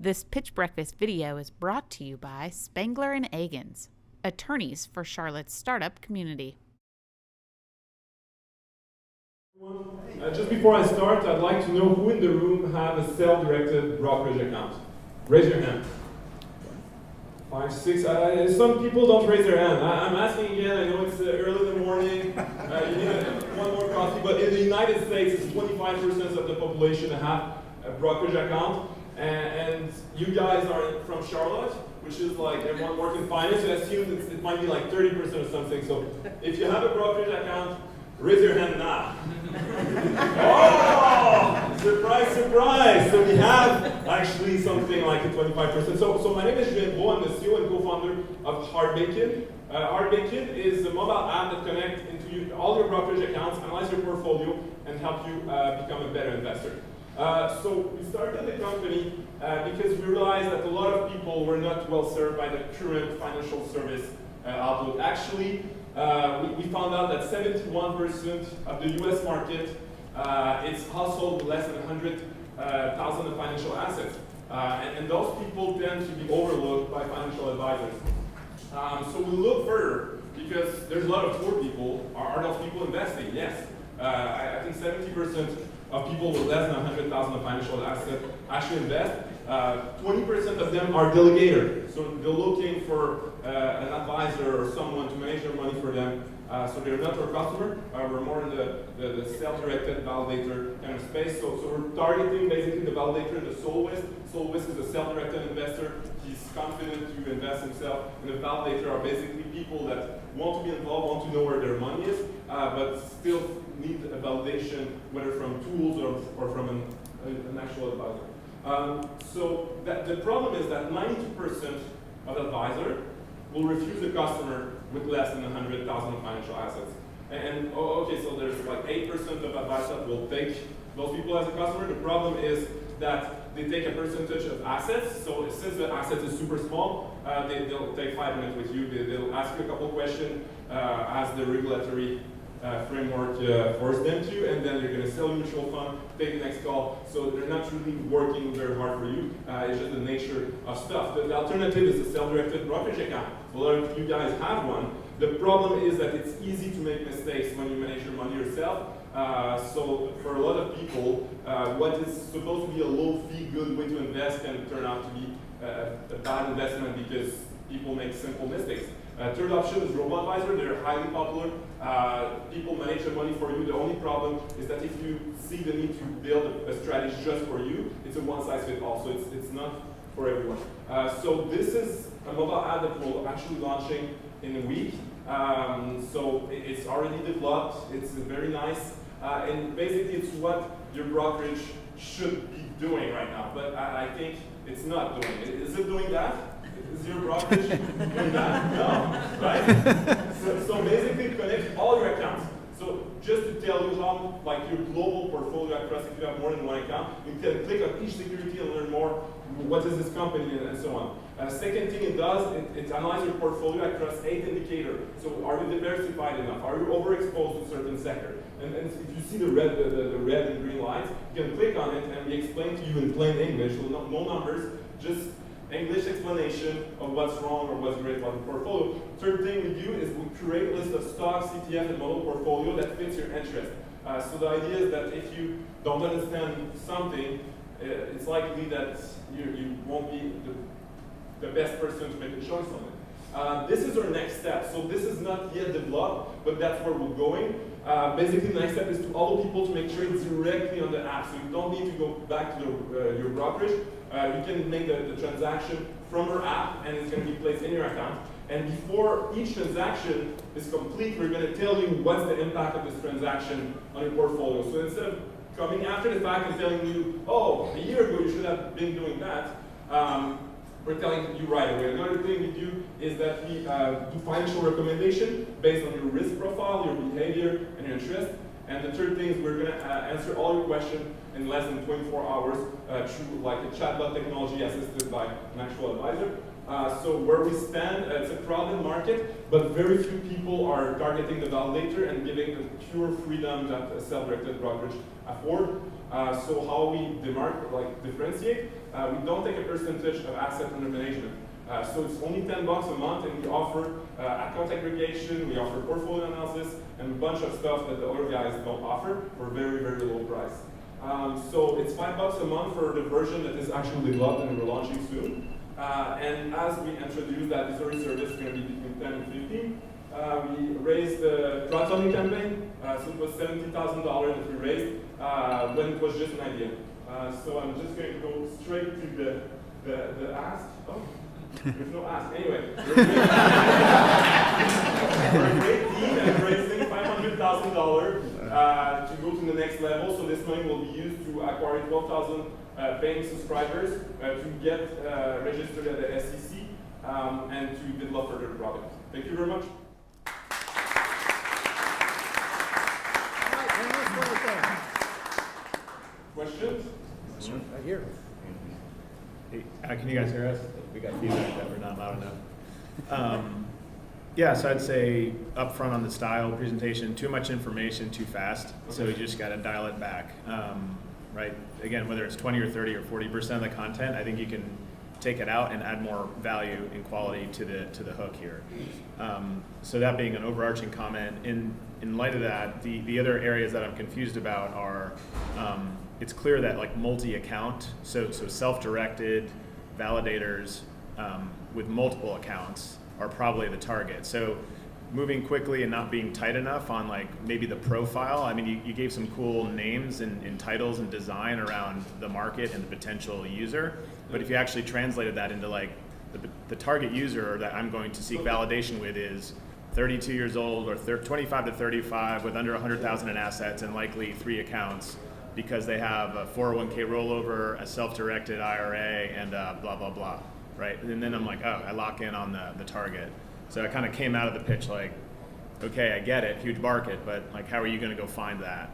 This Pitch Breakfast video is brought to you by Spangler & Agins, attorneys for Charlotte's startup community. Just before I start, I'd like to know who in the room have a self-directed brokerage account. Raise your hand. 5, 6. Some people don't raise their hand. I'm asking again. I know it's early in the morning. You need one more coffee. But in the United States, it's 25% of the population that have a brokerage account. And you guys are from Charlotte, which is like everyone works in finance. So I assume it might be like 30% or something. So if you have a brokerage account, raise your hand now. Oh, surprise, surprise. So we have actually something like a 25%. So my name is Julien Beau. I'm the CEO and co-founder of Hardbacon. Hardbacon is a mobile app that connects into all your brokerage accounts, analyze your portfolio, and help you become a better investor. So we started the company because we realized that a lot of people were not well served by the current financial service outlook. Actually, we found out that 71% of the US market is household with less than 100,000 of financial assets. And those people tend to be overlooked by financial advisors. So we look further because there's a lot of poor people. Are those people investing? Yes. I think 70% of people with less than 100,000 of financial assets actually invest. 20% of them are delegators. So they're looking for an advisor or someone to manage their money for them. So they're not our customer. We're more in the self-directed validator kind of space. So we're targeting basically the validator and the soloist. Soloist is a self-directed investor. He's confident to invest himself. And the validator are basically people that want to be involved, want to know where their money is, but still need a validation, whether from tools or from an actual advisor. So the problem is that 92% of advisors will refuse a customer with less than 100,000 of financial assets. And okay, so there's like 8% of advisors will take those people as a customer. The problem is that they take a percentage of assets. So since the asset is super small, they'll take 5 minutes with you. They'll ask you a couple questions as the regulatory framework forces them to, and then they're going to sell a mutual fund, take the next call. So they're not really working very hard for you. It's just the nature of stuff. The alternative is a self-directed brokerage account. A lot of you guys have one. The problem is that it's easy to make mistakes when you manage your money yourself. So for a lot of people, what is supposed to be a low-fee, good way to invest can turn out to be a bad investment because people make simple mistakes. Third option is robo-advisor. They're highly popular. People manage their money for you. The only problem is that if you see the need to build a strategy just for you, it's a one-size-fits-all. So it's not for everyone. So this is a mobile app that we're actually launching in a week. So it's already developed. It's very nice. And basically, it's what your brokerage should be doing right now. But I think it's not doing it. Is it doing that? Is your brokerage doing that? No, right? So basically, connect all your accounts. So just to tell you how, like your global portfolio across, if you have more than one account, you can click on each security and learn more. What is this company and so on. Second thing it does, it analyzes your portfolio across 8 indicators. So are you diversified enough? Are you overexposed to certain sector? And if you see the red and green lights, you can click on it and we explain to you in plain English, so no numbers, just English explanation of what's wrong or what's great about the portfolio. Third thing we do is we create a list of stocks, ETF, and model portfolio that fits your interest. So the idea is that if you don't understand something, it's likely that you won't be the best person to make a choice on it. This is our next step. So this is not yet developed, but that's where we're going. Basically, the next step is to allow people to make trades directly on the app. So you don't need to go back to your brokerage. You can make the transaction from our app, and it's going to be placed in your account. And before each transaction is complete, we're going to tell you what's the impact of this transaction on your portfolio. So instead of coming after the fact and telling you, oh, a year ago you should have been doing that, we're telling you right away. Another thing we do is that we do financial recommendation based on your risk profile, your behavior, and your interest. And the third thing is we're going to answer all your questions in less than 24 hours through like a chatbot technology assisted by an actual advisor. So where we stand, it's a crowded market, but very few people are targeting the validator and giving the pure freedom that a self-directed brokerage afford. So how we differentiate, we don't take a percentage of asset under management. So it's only $10 a month, and we offer account aggregation, we offer portfolio analysis, and a bunch of stuff that the other guys don't offer for very, very low price. So it's $5 a month for the version that is actually developed and we're launching soon. And as we introduce that advisory service, it's going to be between 10 and 15. We raised the crowdfunding campaign, so it was $70,000 that we raised when it was just an idea. So I'm just going to go straight to the ask. Oh, there's no ask. Anyway, we're a great team and raising $500,000 to go to the next level. So this money will be used to acquire 12,000 paying subscribers to get registered at the SEC and to develop further products. Thank you very much. Questions? Right here. Hey, can you guys hear us? We got feedback that we're not loud enough. Yeah, so I'd say up front on the style presentation, too much information too fast, so you just got to dial it back. Right? Again, whether it's 20 or 30 or 40% of the content, I think you can take it out and add more value and quality to the hook here. So that being an overarching comment, in light of that, the other areas that I'm confused about are, it's clear that like multi-account, so self-directed validators with multiple accounts are probably the target. So moving quickly and not being tight enough on like maybe the profile. I mean, you gave some cool names and titles and design around the market and the potential user, but if you actually translated that into like the target user that I'm going to seek validation with is 32 years old or 25 to 35 with under 100,000 in assets and likely 3 accounts because they have a 401k rollover, a self-directed IRA, and blah, blah, blah, right? And then I'm like, oh, I lock in on the target. So I kind of came out of the pitch like, okay, I get it, huge market, but like, how are you going to go find that?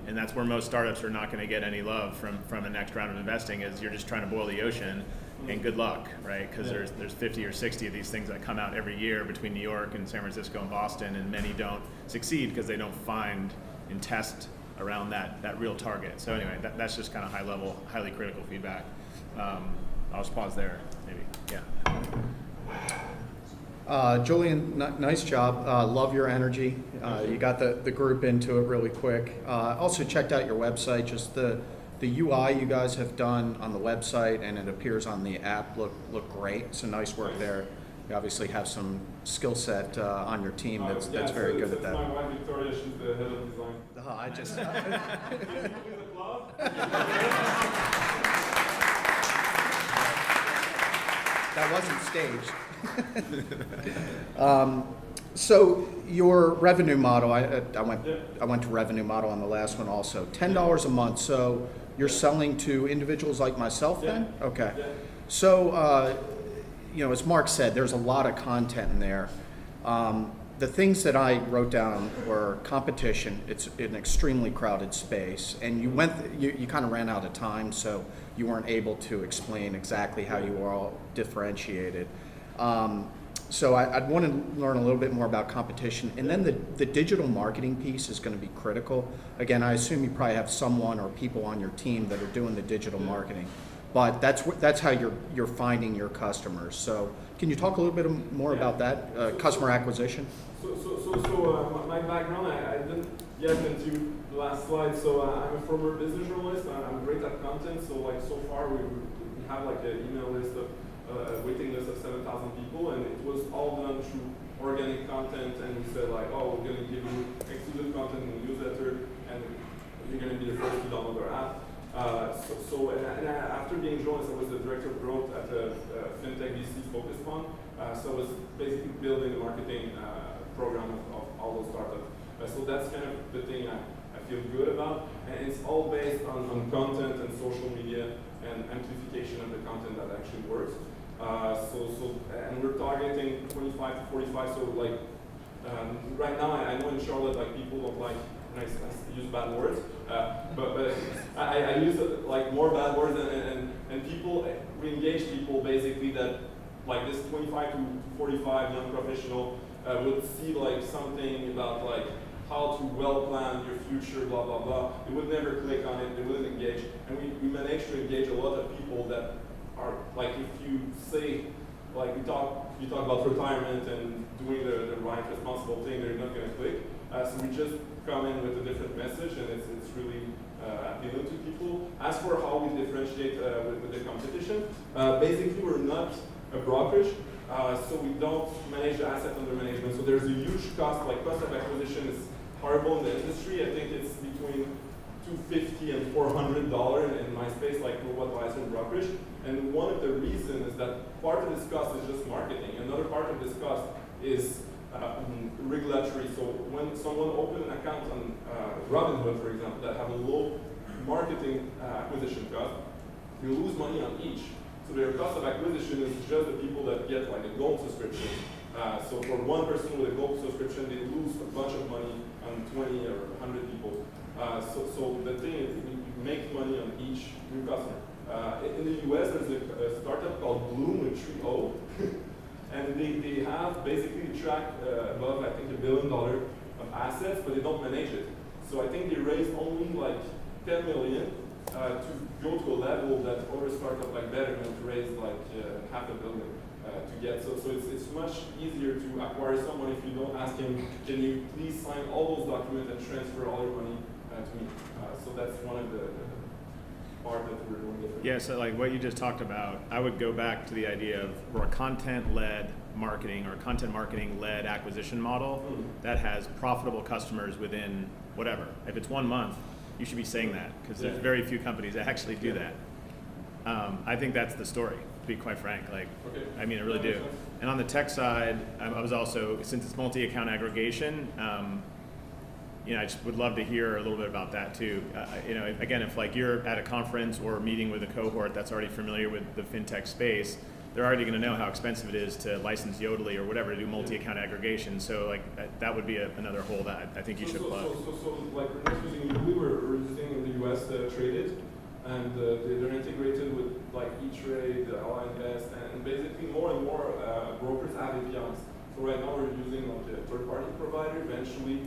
And that's where most startups are not going to get any love from the next round of investing is you're just trying to boil the ocean, and good luck, right? Because there's 50 or 60 of these things that come out every year between New York and San Francisco and Boston, and many don't succeed because they don't find and test around that real target. So anyway, that's just kind of high level, highly critical feedback. I'll just pause there, maybe, yeah. Julian, nice job. Love your energy. You got the group into it really quick. Also checked out your website. Just the UI you guys have done on the website and it appears on the app look great. So nice work there. You obviously have some skill set on your team that's very good at that. My wife Victoria, she's the head of design. I just. That wasn't staged. So your revenue model, I went to revenue model on the last one also. $10 a month. So you're selling to individuals like myself then? Okay. Yeah. So as Mark said, there's a lot of content in there. The things that I wrote down were competition. It's an extremely crowded space, and you kind of ran out of time, so you weren't able to explain exactly how you were all differentiated. So I'd want to learn a little bit more about competition, and then the digital marketing piece is going to be critical. Again, I assume you probably have someone or people on your team that are doing the digital marketing, but that's how you're finding your customers. So can you talk a little bit more about that, customer acquisition? So my background, I didn't get into the last slide. So I'm a former business journalist. I'm great at content. So far we have like an email list of waiting list of 7,000 people, and it was all done through organic content. And we said like, oh, we're going to give you exclusive content in the newsletter, and you're going to be the first to download our app. After being a journalist, I was the director of growth at the FinTech VC Focus Fund. So I was basically building the marketing program of all those startups. So that's kind of the thing I feel good about. And it's all based on content and social media and amplification of the content that actually works. And we're targeting 25 to 45. So like right now, I know in Charlotte, like people don't like when I use bad words, but I use like more bad words and people, we engage people basically that like this 25 to 45 young professional would see like something about like how to well plan your future, blah, blah, blah. They would never click on it, they wouldn't engage. And we managed to engage a lot of people that are, like if you say, like you talk about retirement and doing the right responsible thing, they're not gonna click. So we just come in with a different message and it's really appealing to people. As for how we differentiate with the competition, basically we're not a brokerage, so we don't manage the asset under management. So there's a huge cost, like cost of acquisition is horrible in the industry. I think it's between $250 and $400 in my space, like robo-advisor and brokerage. And one of the reasons is that part of this cost is just marketing. Another part of this cost is regulatory. So when someone opens an account on Robinhood, for example, that have a low marketing acquisition cost, you lose money on each. So their cost of acquisition is just the people that get like a gold subscription. So for one person with a gold subscription, they lose a bunch of money on 20 or 100 people. So the thing is, you make money on each new customer. In the US, there's a startup called Bloom with 3O. And they have basically tracked above, I think, $1 billion of assets, but they don't manage it. So I think they raised only like 10 million to go to a level that other startup like Betterment raised like $500 million to get. So it's much easier to acquire someone if you don't ask him, can you please sign all those documents and transfer all your money to me. So that's one of the part that we're doing different. Yeah, so like what you just talked about, I would go back to the idea of we're a content-led marketing or content marketing-led acquisition model that has profitable customers within whatever. If it's 1 month, you should be saying that because there's very few companies that actually do that. I think that's the story, to be quite frank. Like, I mean, I really do. And on the tech side, I was also, since it's multi-account aggregation, you know, I just would love to hear a little bit about that too. You know, again, if like you're at a conference or meeting with a cohort that's already familiar with the fintech space, they're already going to know how expensive it is to license Yodlee or whatever to do multi-account aggregation. So like that would be another hole that I think you should plug. So like we're not using Yodlee, we're using in the US Traded, and they're integrated with like E-Trade, Alliance, and basically more and more brokers have APIs. So right now we're using like a third-party provider. Eventually,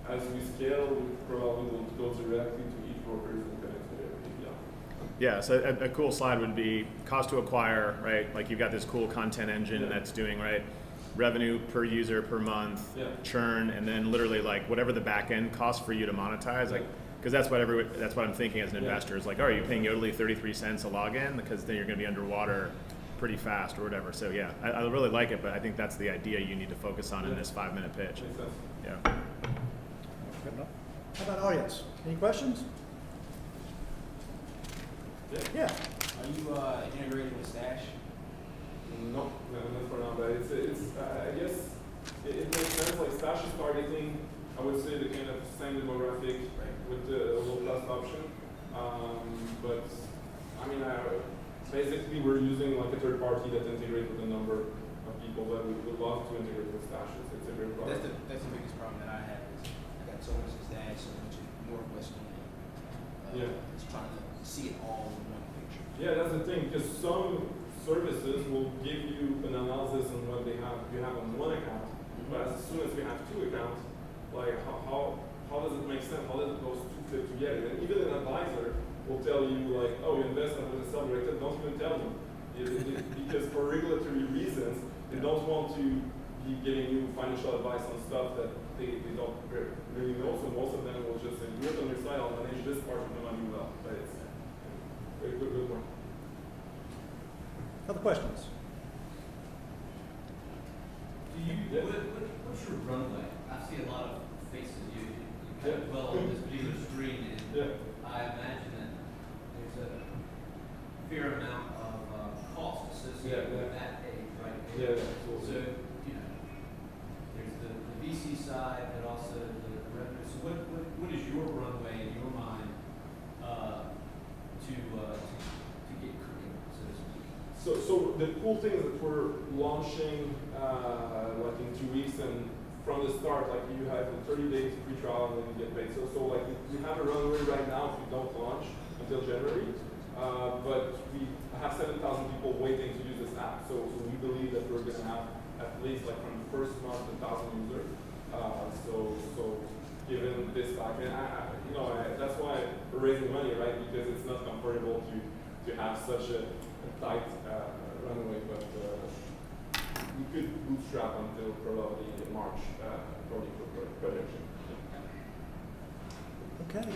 as we scale, we probably will go directly to each broker and connect to their API. Yeah, so a cool slide would be cost to acquire, right? Like you've got this cool content engine that's doing, right? Revenue per user per month, churn, and then literally like whatever the back end cost for you to monetize, like, because that's what I'm thinking as an investor is like, oh, are you paying Yodlee 33 cents a login? Because then you're going to be underwater pretty fast or whatever. So yeah, I really like it, but I think that's the idea you need to focus on in this 5-minute pitch. Makes sense. Yeah. How about audience? Any questions? Yeah. Are you integrated with Stash? No, not for now, but it's I guess it makes sense. Like Stash is targeting, I would say, the kind of same demographic with the low cost option. But I mean, basically we're using like a third party that integrates with a number of people, but we would love to integrate with Stash. It's a great product. That's the biggest problem that I have is I got so much Stash, so much Northwest It's trying to see it all in one picture. Yeah, that's the thing, because some services will give you an analysis on what you have on one account, but as soon as we have two accounts, like how does it make sense? How does those two fit together? And even an advisor will tell you like, oh, you invest with a self-directed, don't even tell you. Because for regulatory reasons, they don't want to be giving you financial advice on stuff that they don't really know, so most of them will just say, do it on your side, I'll manage this part of the money well. But it's a good one. Other questions? What's your runway? I see a lot of faces. You kind of dwell on this particular screen, and I imagine that there's a fair amount of cost associated with that age, right? Yeah, So, you know, there's the VC side, but also the revenue. So what is your runway in your mind to get creative, so to speak? So the cool thing is that we're launching like in 2 weeks, and from the start, like you have a 30 days free trial and then you get paid. So like we have a runway right now if we don't launch until January. but we have 7,000 people waiting to use this app. So we believe that we're going to have at least like from the first month 1,000 users. So given this back, and that's why we're raising money, right? Because it's not comfortable to have such a tight runway, but we could bootstrap until probably March, according to projection. Okay.